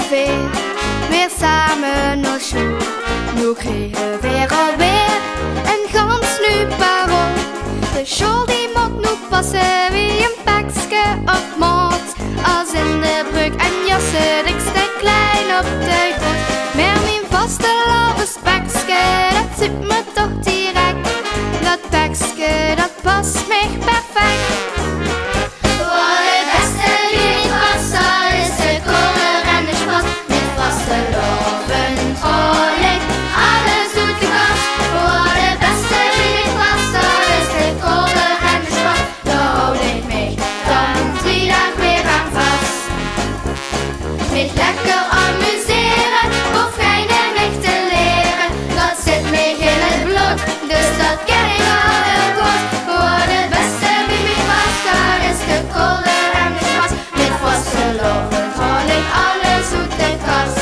veel weer samen naar school. Nu kregen we alweer een gans nieuw parool. De school die moet nu passen wie een pakske op maat. Als in de broek en jassen, ik sta klein op de grond. Maar mijn vastelavond pakske, dat zit me toch direct. Dat pakske, dat past me perfect. Voor het beste lied was, dat is de kolen en de sport. Met vastelovend hoor ik alles doet de kast. Voor het beste lied was, dat is de kolen en de sport. Daar houd ik mich dan 3 dagen weer aan vast. Mich lekker amuseren, hoef geen mich te leren. Dat zit mich in het bloed, dus dat ken ik al heel goed. Voor het beste wie mich was, daar is de kolen en de sport. Met vastelovend haal ik alles uit de kast.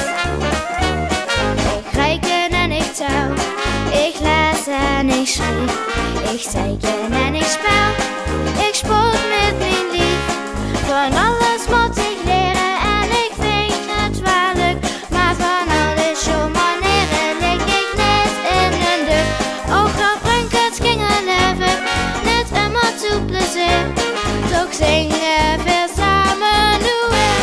Ik reken en ik tel, ik lees en ik schrijf, ik teken en ik spel, ik sport met mijn lief. Van alles moet ik leren en ik vind het wel leuk, maar van al die showmanieren lig ik net in een deur. Ook al brengt het gingen leven, net immer toe plezier, toch zingen we samen nu weer.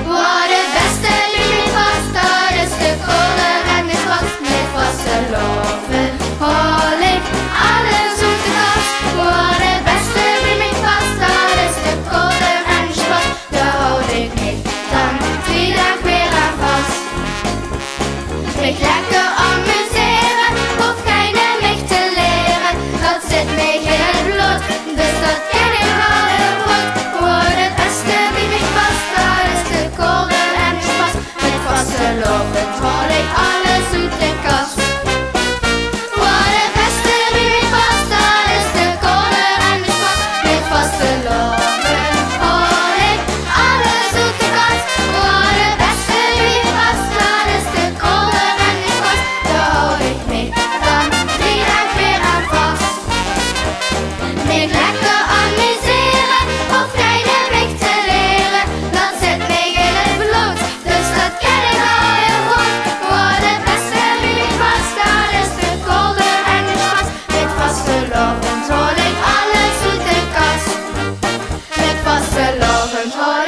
Voor het beste wie mich was, dat is de kolen en de sport. Met vastelovend haal ik alles uit de kast. Voor het beste wie mich was, dat is de kolen en de sport. Daar houd ik mich dan 3 dagen weer aan vast. Mich lekker amuseren, hoef geen mich te leren. Dat zit mich in het bloed, dus dat ken ik al heel goed. Voor het beste wie mich was, dat is de kolen en de sport. Met vastelovend haal ik alles uit de kast. Voor het beste wie mich was, dat is de kolen en de sport. Met vastelovend haal ik alles uit de kast. Voor het beste wie mich was, dat is de kolen en de sport. Daar hou ik mich dan 3 dagen weer aan vast. Mich lekker amuseren, hoef geen mich te leren. Dat zit mich in het bloed, dus dat ken ik al heel goed. Voor het beste wie mich was, dat is de kolen en de sport. Met vastelovend haal ik alles uit de kast. Met vastelovend haal